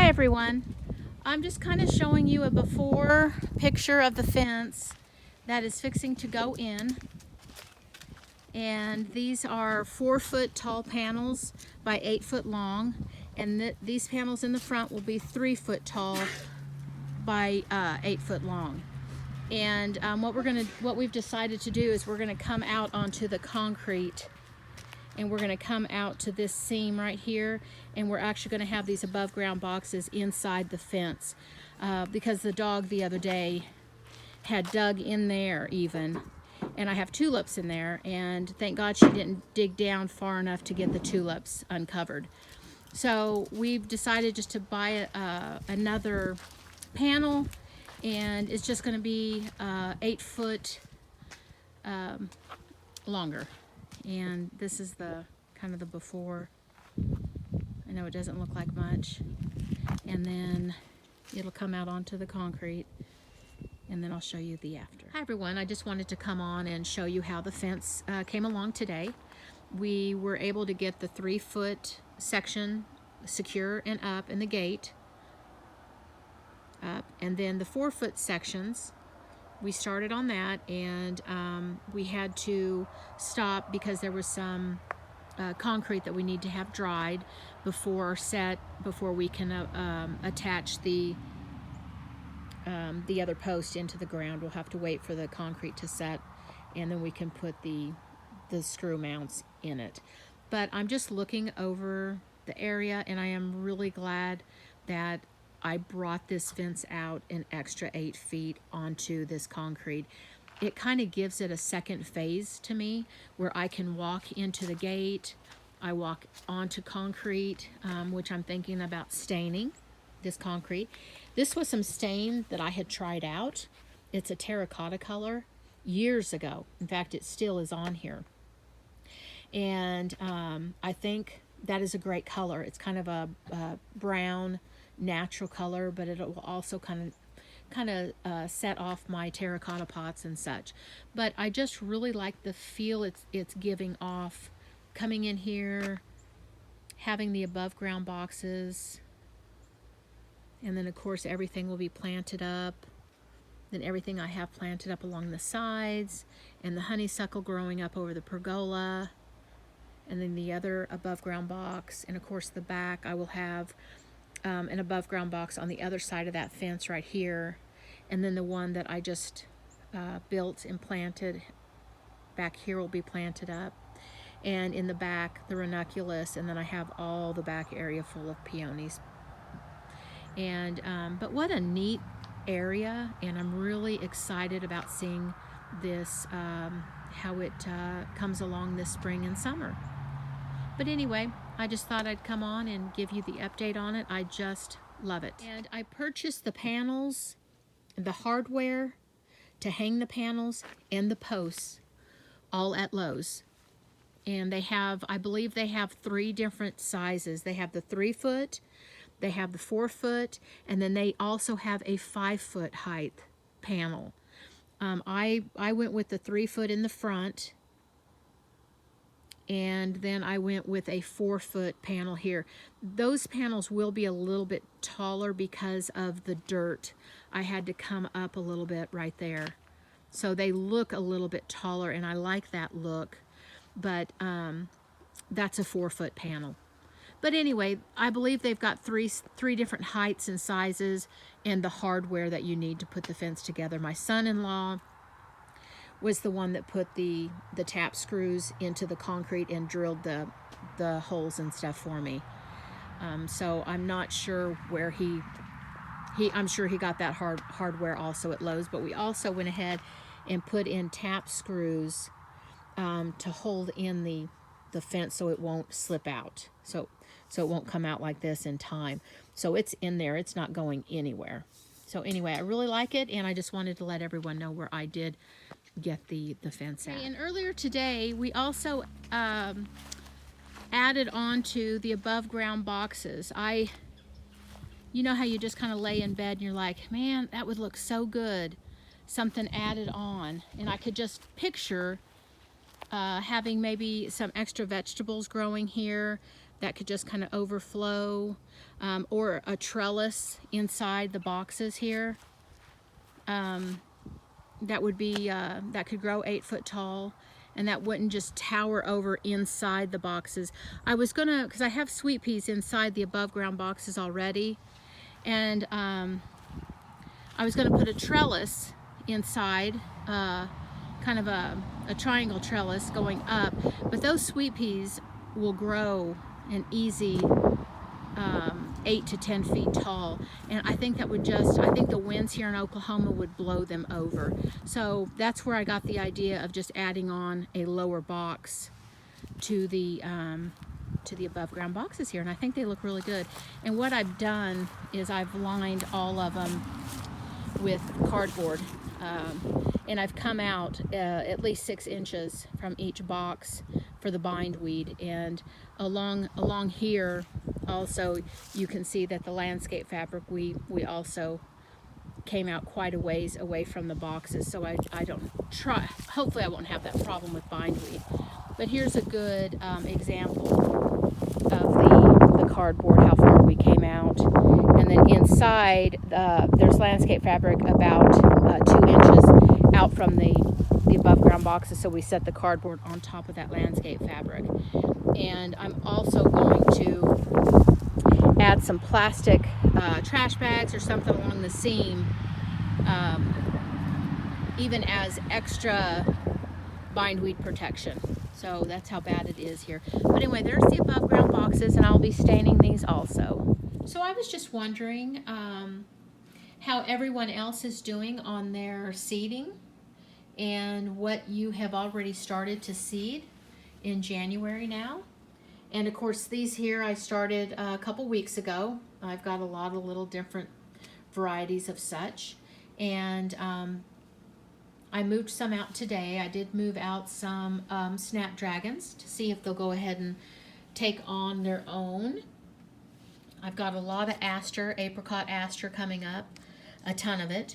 Hi everyone. I'm just kind of showing you a before picture of the fence that is fixing to go in. And these are 4-foot tall panels by 8-foot long. And these panels in the front will be 3-foot tall by 8-foot long. And what we've decided to do is we're gonna come out onto the concrete, and we're going to come out to this seam right here, and we're actually going to have these above ground boxes inside the fence because the dog the other day had dug in there even, and I have tulips in there, and thank God she didn't dig down far enough to get the tulips uncovered. So we've decided just to buy another panel, and it's just going to be 8 foot longer. And this is the kind of the before. I know it doesn't look like much. And then it'll come out onto the concrete, and then I'll show you the after. Hi everyone, I just wanted to come on and show you how the fence came along today. We were able to get the 3-foot section secure and up in the gate up, and then the 4-foot sections, we started on that, and we had to stop because there was some concrete that we need to have dried before we can attach the other post into the ground. We'll have to wait for the concrete to set, and then we can put the screw mounts in it. But I'm just looking over the area, and I am really glad that I brought this fence out an extra 8 feet onto this concrete. It kind of gives it a second phase to me, where I can walk into the gate, I walk onto concrete, which I'm thinking about staining this concrete. This was some stain that I had tried out. It's a terracotta color years ago. In fact, it still is on here. And I think that is a great color. It's kind of a brown, natural color, but it will also kind of set off my terracotta pots and such. But I just really like the feel it's giving off, coming in here, having the above ground boxes, and then of course everything will be planted up. Then everything I have planted up along the sides, and the honeysuckle growing up over the pergola, and then the other above ground box, and of course the back I will have an above ground box on the other side of that fence right here, and then the one that I just built and planted back here will be planted up, and in the back the ranunculus, and then I have all the back area full of peonies. And but what a neat area, and I'm really excited about seeing this, how it comes along this spring and summer. But anyway, I just thought I'd come on and give you the update on it. I just love it. And I purchased the panels, the hardware to hang the panels, and the posts all at Lowe's. And they have, I believe they have 3 different sizes. They have the 3-foot, they have the 4-foot, and then they also have a 5-foot height panel. I went with the 3-foot in the front, and then I went with a 4-foot panel here. Those panels will be a little bit taller because of the dirt. I had to come up a little bit right there. So they look a little bit taller, and I like that look, but that's a 4-foot panel. But anyway, I believe they've got three different heights and sizes, and the hardware that you need to put the fence together. My son-in-law was the one that put the tap screws into the concrete and drilled the holes and stuff for me. So I'm not sure where I'm sure he got that hardware also at Lowe's, but we also went ahead and put in tap screws to hold in the fence so it won't slip out. So it won't come out like this in time. So it's in there, it's not going anywhere. So anyway, I really like it, and I just wanted to let everyone know where I did get the fence at. And earlier today, we also added on to the above ground boxes. You know how you just kind of lay in bed and you're like, man, that would look so good, something added on. And I could just picture having maybe some extra vegetables growing here that could just kind of overflow, or a trellis inside the boxes here. That would be, that could grow 8 foot tall, and that wouldn't just tower over inside the boxes. I was gonna, because I have sweet peas inside the above ground boxes already, and I was gonna put a trellis inside, kind of a triangle trellis going up, but those sweet peas will grow an easy 8 to 10 feet tall, and I think that would just, I think the winds here in Oklahoma would blow them over. So that's where I got the idea of just adding on a lower box to the above ground boxes here, and I think they look really good. And what I've done is I've lined all of them with cardboard, and I've come out at least 6 inches from each box for the bindweed, and along here also you can see that the landscape fabric, we also came out quite a ways away from the boxes, so I don't try, hopefully I won't have that problem with bindweed. But here's a good example of the cardboard, how far we came out. And then inside, there's landscape fabric about 2 inches out from the above ground boxes, so we set the cardboard on top of that landscape fabric. And I'm also going to add some plastic trash bags or something along the seam, even as extra bindweed protection. So that's how bad it is here. But anyway, there's the above ground boxes, and I'll be staining these also. So I was just wondering how everyone else is doing on their seeding, and what you have already started to seed in January now. And of course, these here I started a couple weeks ago. I've got a lot of little different varieties of such, and I moved some out today. I did move out some snapdragons to see if they'll go ahead and take on their own. I've got a lot of aster, apricot aster coming up, a ton of it.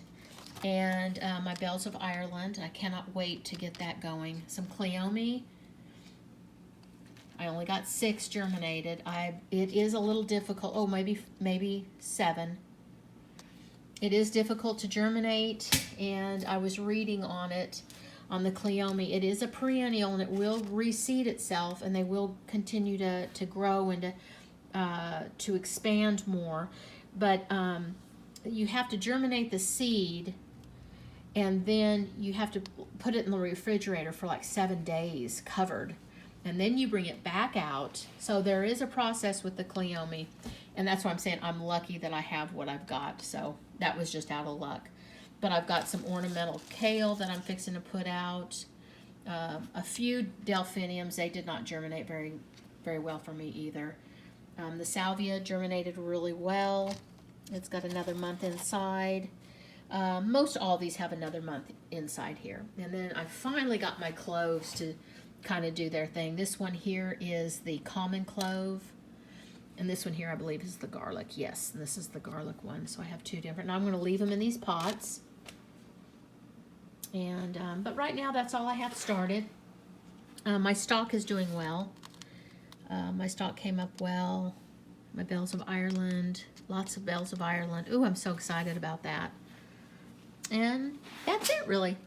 And my bells of Ireland, I cannot wait to get that going. Some cleome. I only got 6 germinated. It is a little difficult. Oh, maybe 7. It is difficult to germinate, and I was reading on it, on the cleome. It is a perennial, and it will reseed itself, and they will continue to grow and to expand more. But you have to germinate the seed, and then you have to put it in the refrigerator for like 7 days covered, and then you bring it back out. So there is a process with the cleome, and that's why I'm saying I'm lucky that I have what I've got. So that was just out of luck. But I've got some ornamental kale that I'm fixing to put out, a few delphiniums. They did not germinate very well for me either. The salvia germinated really well. It's got another month inside. Most all these have another month inside here. And then I finally got my cloves to kind of do their thing. This one here is the common clove, and this one here I believe is the garlic. Yes, and this is the garlic one. So I have 2 different. And I'm going to leave them in these pots. And but right now that's all I have started. My stalk is doing well. My stalk came up well. My bells of Ireland, lots of bells of Ireland. Ooh, I'm so excited about that. And that's it really.